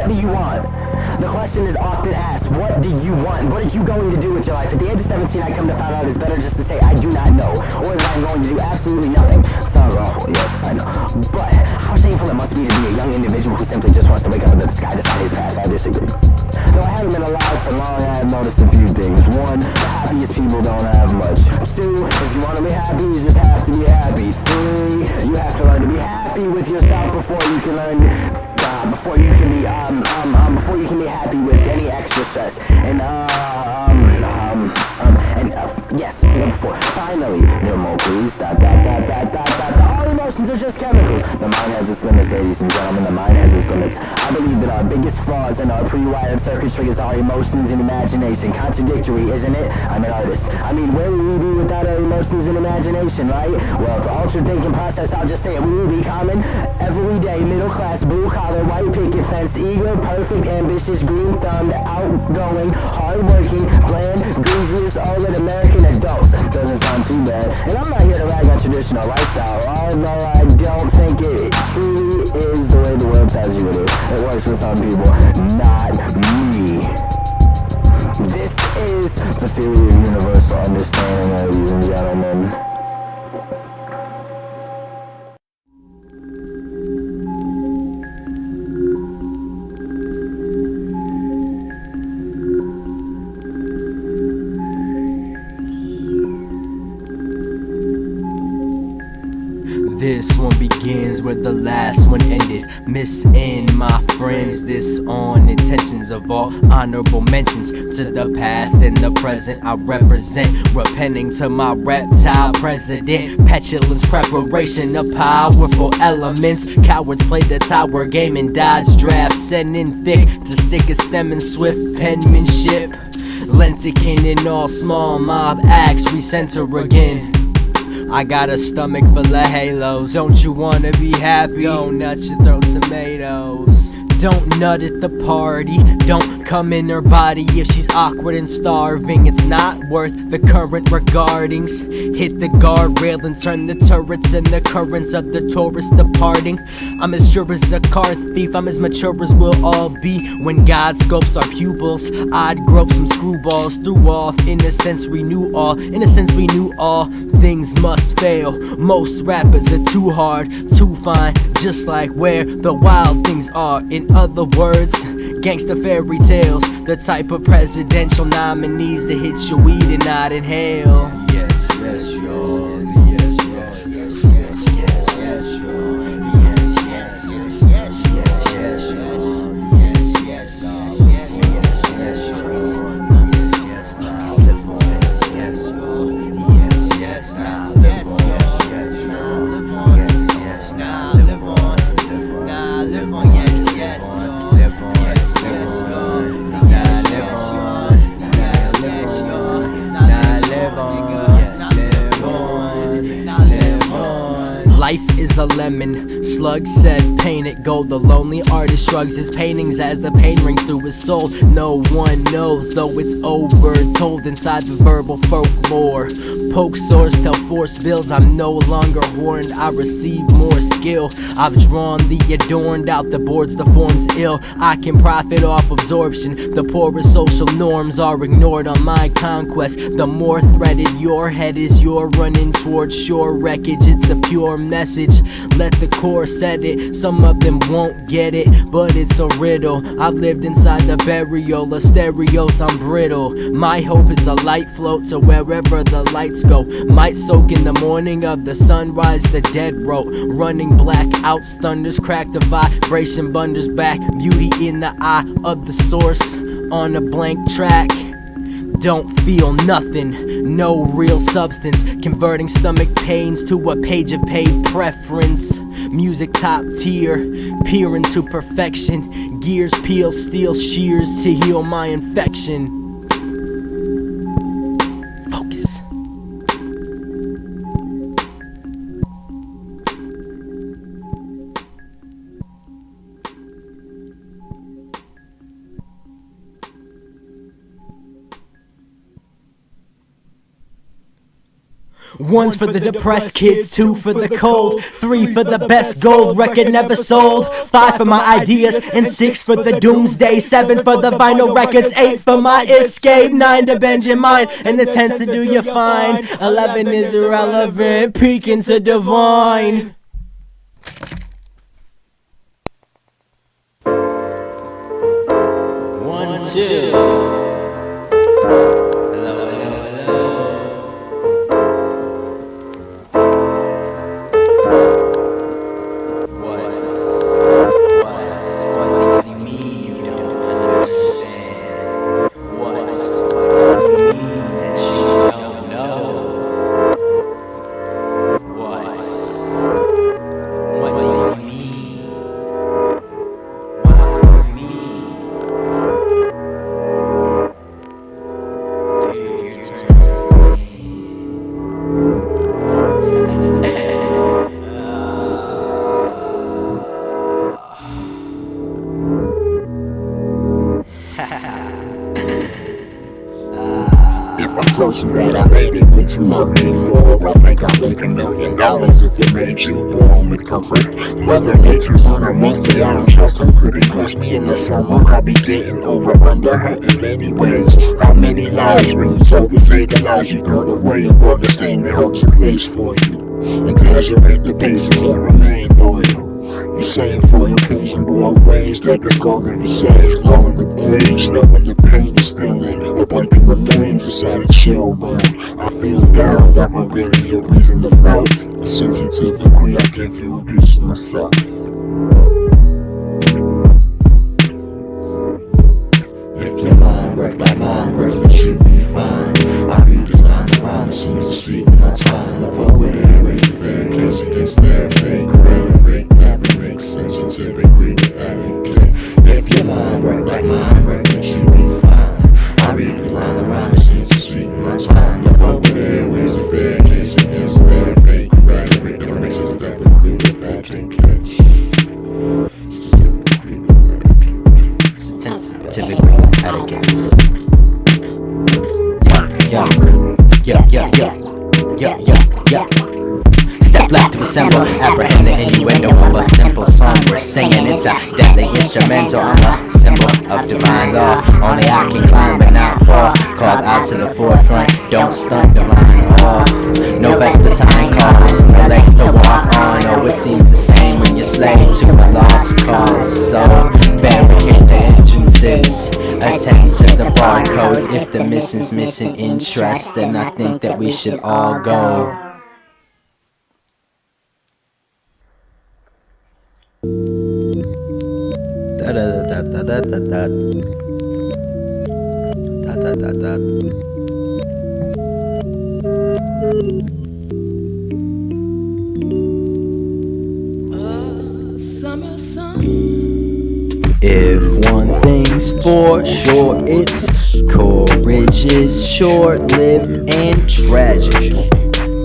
What do you want? The question is often asked, what do you want? What are you going to do with your life? At the age of 17, I come to find out it's better just to say, I do not know, or that I'm going to do absolutely nothing. Sounds awful, yes, I know. But how shameful it must be to be a young individual who simply just wants to wake up and let the sky decide his path. I disagree. Though I haven't been alive for long, I have noticed a few things. One, the happiest people don't have much. Two, if you want to be happy, you just have to be happy. Three, you have to learn to be happy with yourself before you can learn, before you can be happy with any extra stress. And yes, before. Finally, no more please. All emotions are just chemicals. The mind has its limits, ladies and gentlemen. The mind has its limits. I believe that our biggest flaws in our pre-wired circuitry is our emotions and imagination. Contradictory, isn't it? I'm an artist. I mean, where would we be without our emotions and imagination, right? Well, the ultra-thinking process, I'll just say it, we will be common, everyday, middle-class, blue-collar, white picket fence, eager, perfect, ambitious, green-thumbed, outgoing, hard-working, bland, greasiest, all-in American adults. Doesn't sound too bad. And I'm not here to rag on traditional lifestyle, although I don't think it truly is the way the world tells you it is. It works for some people, not me. This is the theory of universal understanding, ladies and gentlemen. This one begins where the last one ended. Missing my friends, this on intentions of all honorable mentions to the past and the present I represent. Repenting to my reptile president. Petulance, preparation of powerful elements. Cowards play the tower game and dodge drafts. Sending thick to stick a stem in swift penmanship. Lentican in all small mob acts, recenter again. I got a stomach full of halos. Don't you wanna be happy? Don't nut your throat tomatoes. Don't nut at the party. Don't come in her body if she's awkward and starving. It's not worth the current regardings. Hit the guardrail and turn the turrets and the currents of the tourist departing. I'm as sure as a car thief. I'm as mature as we'll all be when God scopes our pupils. I'd grope some screwballs through off. In a sense we knew all. In a sense we knew all things must fail. Most rappers are too hard to find, just like where the wild things are. In other words, gangsta fairy tales, the type of presidential nominees that hit your weed and not inhale. Yes, yes, y'all. Yes, yes, yes, yes, yes, yes, y'all. Yes, yes, yes, yes, yes, yes, y'all. Yes, yes, y'all. Yes, yes, yes, y'all. Yes, yes, nah, live on. Yes, yes, y'all. Yes, yes, nah, live on. Yes, yes, y'all. Yes, yes, nah, live on. Nah, live on. Yes, yes, y'all. Live on. Yes, yes, y'all. Nah, live on. Nah, live on. Nah, live on. Live on. Life is a lemon, Slug said paint it gold. The lonely artist shrugs his paintings as the pain rings through his soul. No one knows, though it's overtold inside the verbal folklore. Poke sores tell force bills, I'm no longer horned, I receive more skill. I've drawn the adorned out the boards, the form's ill. I can profit off absorption, the poorest social norms are ignored on my conquest. The more threaded your head is, you're running towards shore wreckage. It's a pure message, let the core set it. Some of them won't get it, but it's a riddle. I've lived inside the burial of stereos, I'm brittle. My hope is a light float to wherever the lights go. Might soak in the morning of the sunrise, the dead wrote. Running blackouts, thunders crack the vibration, bunders back. Beauty in the eye of the source on a blank track. Don't feel nothing, no real substance. Converting stomach pains to a page of paid preference. Music top tier, peer into perfection. Gears peel, steel shears to heal my infection. Focus. One's for the depressed kids, 2 for the cold, 3 for the best gold record never sold, 5 for my ideas, and 6 for the doomsday, 7 for the vinyl records, 8 for my escape, 9 to bend your mind, and the 10's to do you fine, 11 is irrelevant, peek into divine. One, two. Hello, hello, hello. What do you mean you don't understand? What do you mean that you don't know? What do you mean? What do you mean? Dude, you're turning green. If I told you that I made it, would you love me more? I think I'd make $1 million if it made you warm with comfort. Mother Nature's on her monthly, I don't trust her. Couldn't crush me in the summer. I'll be getting over under her in many ways. How many lies were you told to say the lies you thought away? You understand they held your place for you. Exaggerate the pace, you can't remain loyal. You're saying for your occasion, broad ways like a skull in your sage, growing with age, knowing the pain is still in. But one thing remains, inside a chill, man. I feel down, never really a reason to melt. A sensitive degree, I give you a piece of myself. If your mind works, that mind works, but you'll be fine. I redesigned the rhyme that seems to sweeten my time. The poet erased the fair case against their fake rhetoric. Never makes sensitive, agree with etiquette. If your mind works, that mind works, but you'll be fine. I redesigned the rhyme that seems to sweeten my time. The poet erased the fair case against their fake rhetoric. Never makes sensitive, agree with etiquette. Sensitive etiquette. Yeah. Step left to assemble, apprehend the innuendo of a simple song we're singing. It's a deadly instrumental. I'm a symbol of divine law. Only I can climb but not fall. Called out to the forefront. Don't stunt divine awe. No Vespertine calls, no legs to walk on. Oh, it seems the same when you're slave to a lost cause. So barricade the entrances, attend to the barcodes. If the missing's missing interest, then I think that we should all go. If one thing's for sure, it's courage is short-lived and tragic.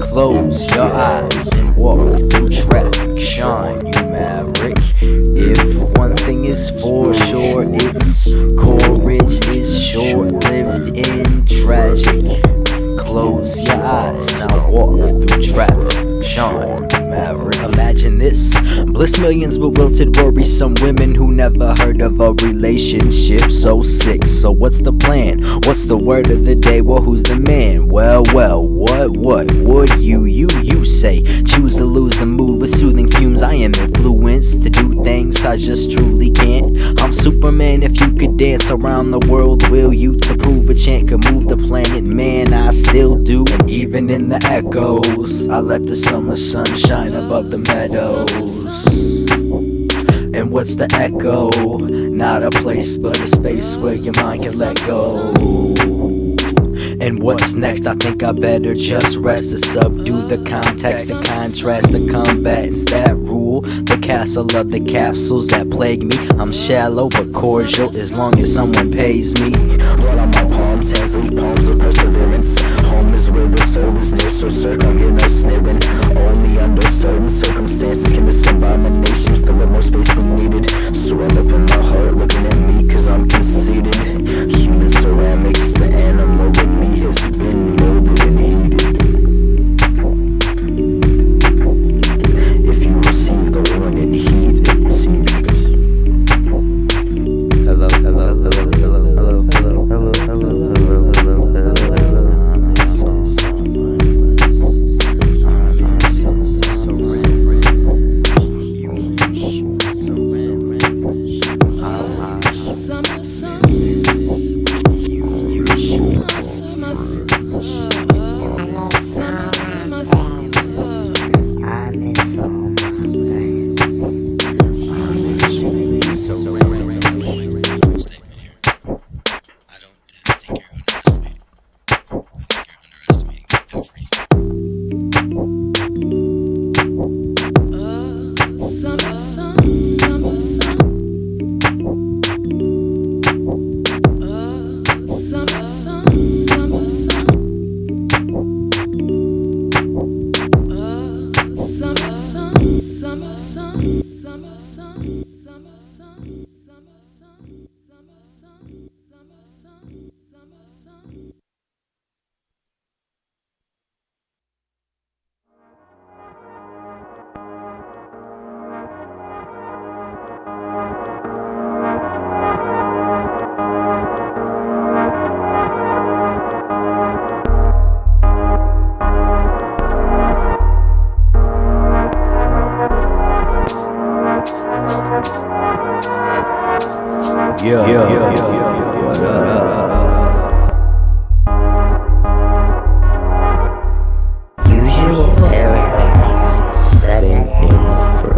Close your eyes and walk through traffic. Shine, you maverick. If one thing is for sure, it's courage is short-lived and tragic. Close your eyes, now walk through traffic. Shine, you maverick. Imagine this, bliss millions bewildered, worrisome women who never heard of a relationship so sick. So what's the plan? What's the word of the day? Well, who's the man? Well, what would you say? Choose to lose the mood with soothing fumes. I am influenced to do things I just truly can't. I'm Superman. If you could dance around the world, will you? To prove a chant could move the planet, man, I still do. And even in the echoes, I let the summer sun shine above the meadows. And what's the echo? Not a place but a space where your mind can let go. And what's next? I think I better just rest to subdue the context, the contrast, the combatants that rule the castle of the capsules that plague me. I'm shallow but cordial as long as someone pays me. Blood on my palms, hands lead palms of perseverance. Home is where the soul is near, so circumvent no snaring. Only under certain circumstances can this abomination fill up more space than needed. Swell up in my heart looking at me cause I'm conceited. Human ceramics, the animal in me has been molded and heated. Usual paragraph, setting in for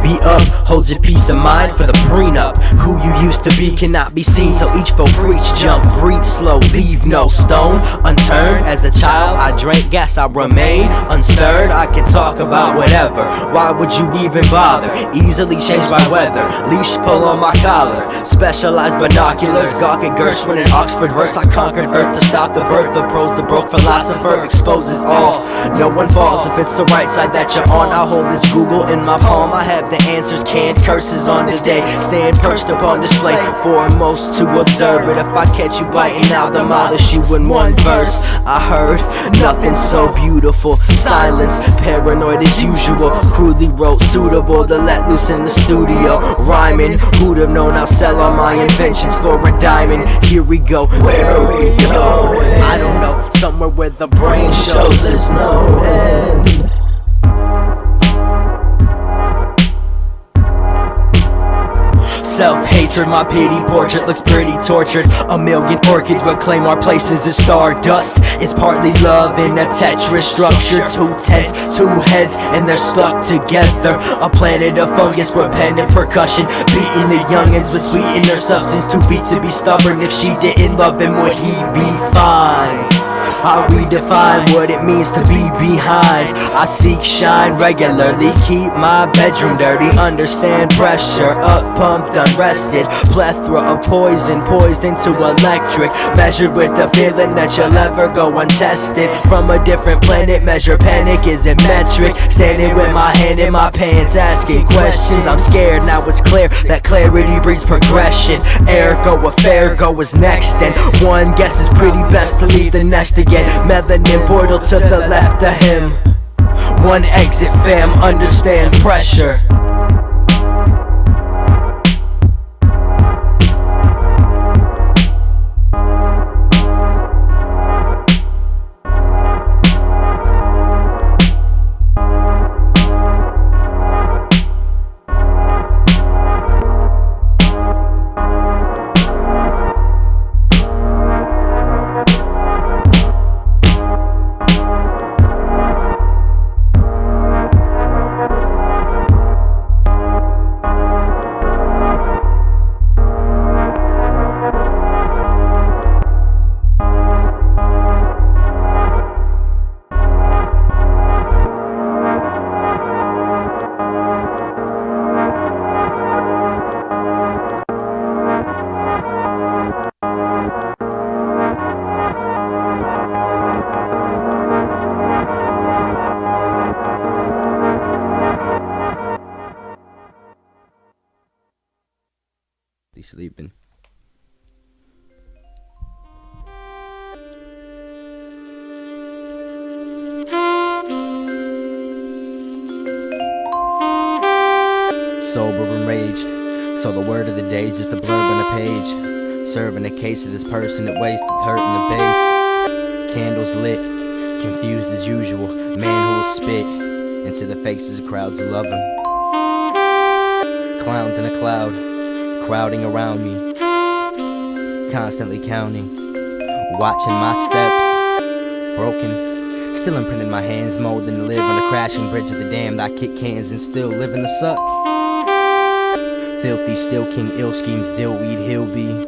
Be up, hold your peace of mind for the prenup. Who you used to be cannot be seen till each foe preach. Jump, breathe slow, leave no stone unturned. As a child I drank gas, I remain unstirred. I can talk about whatever, why would you even bother? Easily changed by weather, leash pull on my collar. Specialized binoculars, gawk at Gershwin and Oxford verse. I conquered earth to stop the birth of prose. The broke philosopher exposes all. No one falls if it's the right side that you're on. I'll hold this Google in my palm. I have the answers, canned curses on the day. Stand perched upon display, foremost to observe it. If I catch you biting, I'll demolish you in one verse. I heard nothing so beautiful. Silence, paranoid as usual. Crudely wrote, suitable to let loose in the studio. Rhyming, who'd have known I'll sell all my inventions for a diamond. Here we go, where are we going? I don't know, somewhere where the brain shows there's no end. Self-hatred, my pity portrait looks pretty tortured. A million orchids will claim our places as stardust. It's partly love in a Tetris structure. Two tents, two heads, and they're stuck together. A planet of fungus, repellent percussion. Beating the youngins with sweetener substance. Too beat to be stubborn. If she didn't love him, would he be fine? I redefine what it means to be behind. I seek shine regularly, keep my bedroom dirty. Understand pressure, up pumped, unrested. Plethora of poison, poised into electric. Measured with the feeling that you'll ever go untested. From a different planet, measure panic, is it metric? Standing with my hand in my pants, asking questions. I'm scared, now it's clear that clarity breeds progression. Ergo, affair go is next, and one guess is pretty best to leave the nest again. Melanin portal to the left of him. One exit fam, understand pressure. He's sleeping. Sober, enraged. So the word of the day is just a blurb on a page. Serving a case of this person that wastes, it's hurting the base. Candles lit, confused as usual. Man who will spit into the faces of crowds who love him. Clowns in a cloud, crowding around me, constantly counting, watching my steps, broken, still imprinting my hands, molding to live on the crashing bridge of the damned. I kick cans and still live in the suck. Filthy, still king, ill schemes, dillweed, he'll be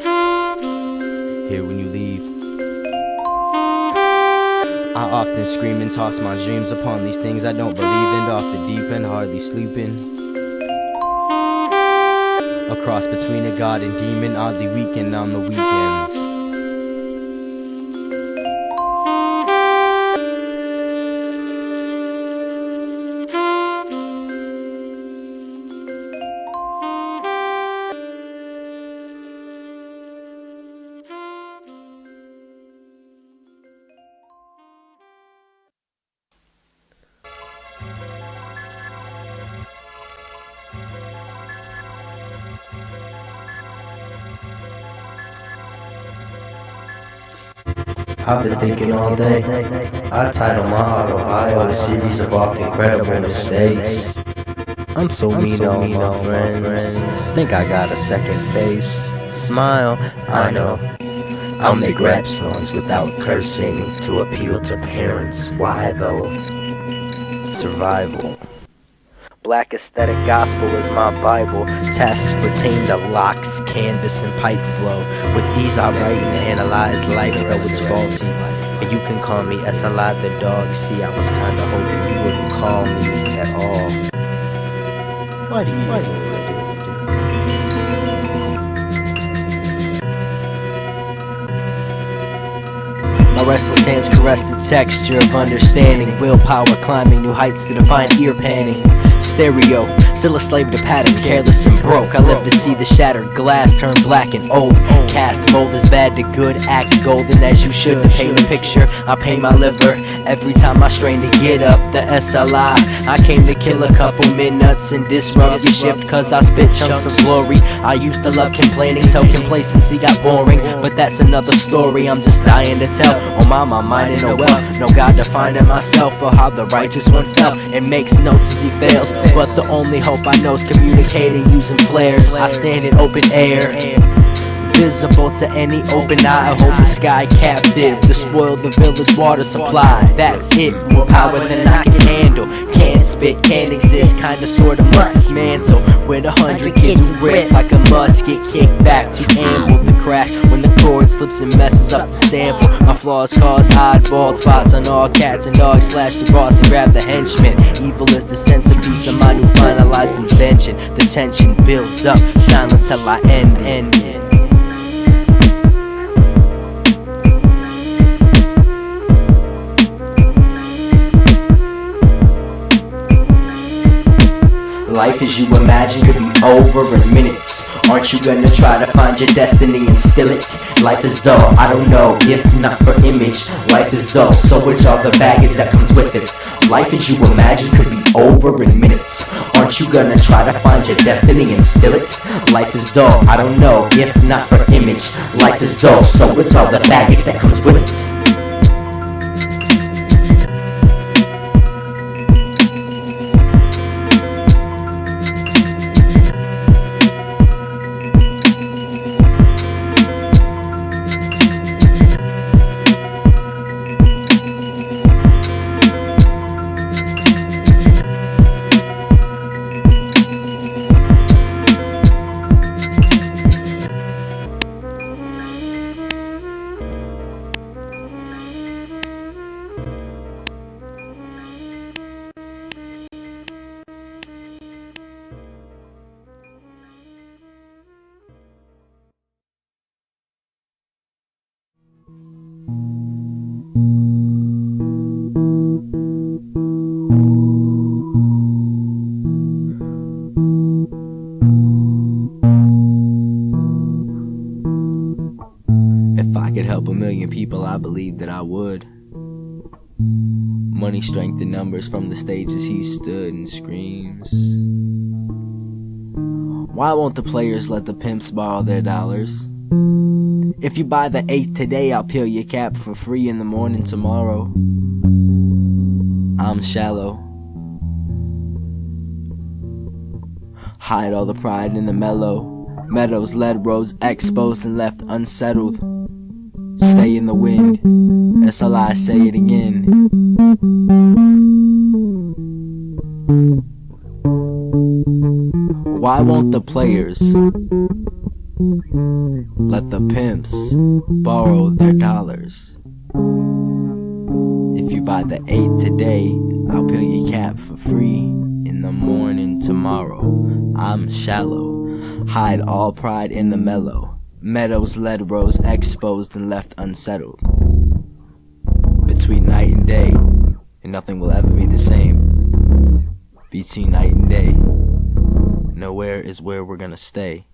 here when you leave. I often scream and toss my dreams upon these things I don't believe in. Off the deep end, hardly sleeping. A cross between a god and demon, oddly weakened on the weekends. I've been thinking all day. I title my autobio a series of often credible mistakes. I'm so mean to all my friends. Think I got a second face. Smile, I know. I'll make rap songs without cursing to appeal to parents. Why though? Survival. Black aesthetic gospel is my Bible. Tasks pertain to locks, canvas, and pipe flow. With ease I write and analyze life, though it's faulty. And you can call me SLI the dog. See, I was kinda hoping you wouldn't call me at all. What do you do? My restless hands caress the texture of understanding. Willpower climbing new heights to define ear panning. Stereo, still a slave to pattern, careless and broke. I live to see the shattered glass turn black and old. Cast mold is bad to good, act golden as you should. To paint a picture, I pay my liver every time I strain to get up the SLI. I came to kill a couple minutes and disrupt your shift, cause I spit chunks of glory. I used to love complaining till complacency got boring, but that's another story I'm just dying to tell. On my mind in a well, no God defining myself or how the righteous one fell. It makes notes as he fails, but the only hope I know is communicating using flares. I stand in open air, visible to any open eye. I hold the sky captive to spoil the village water supply. That's it, more power than I can handle. Can't spit, can't exist, kinda sorta must dismantle. With 100 kids who rip like a must get kicked back to amble. The crash when the cord slips and messes up the sample. My flaws cause oddball spots on all cats and dogs. Slash the boss and grab the henchman. Evil is the centerpiece of my new finalized invention. The tension builds up, silence till I end. Life as you imagine could be over in minutes. Aren't you gonna try to find your destiny and steal it? Life is dull, I don't know, if not for image. Life is dull, so which all the baggage that comes with it. Life as you imagine could be over in minutes. Aren't you gonna try to find your destiny and steal it? Life is dull, I don't know, if not for image. Life is dull, so it's all the baggage that comes with it. If I could help 1,000,000 people, I believe that I would. Money, strength, and numbers from the stages he stood and screams. Why won't the players let the pimps borrow their dollars? If you buy the 8th today, I'll peel your cap for free in the morning tomorrow. I'm shallow. Hide all the pride in the mellow. Meadows, lead roads exposed and left unsettled. Stay in the wind, SLI, say it again. Why won't the players let the pimps borrow their dollars? If you buy the 8th today, I'll peel your cap for free in the morning tomorrow. I'm shallow. Hide all pride in the mellow. Meadows, lead rows exposed and left unsettled. Between night and day, and nothing will ever be the same. Between night and day, nowhere is where we're gonna stay.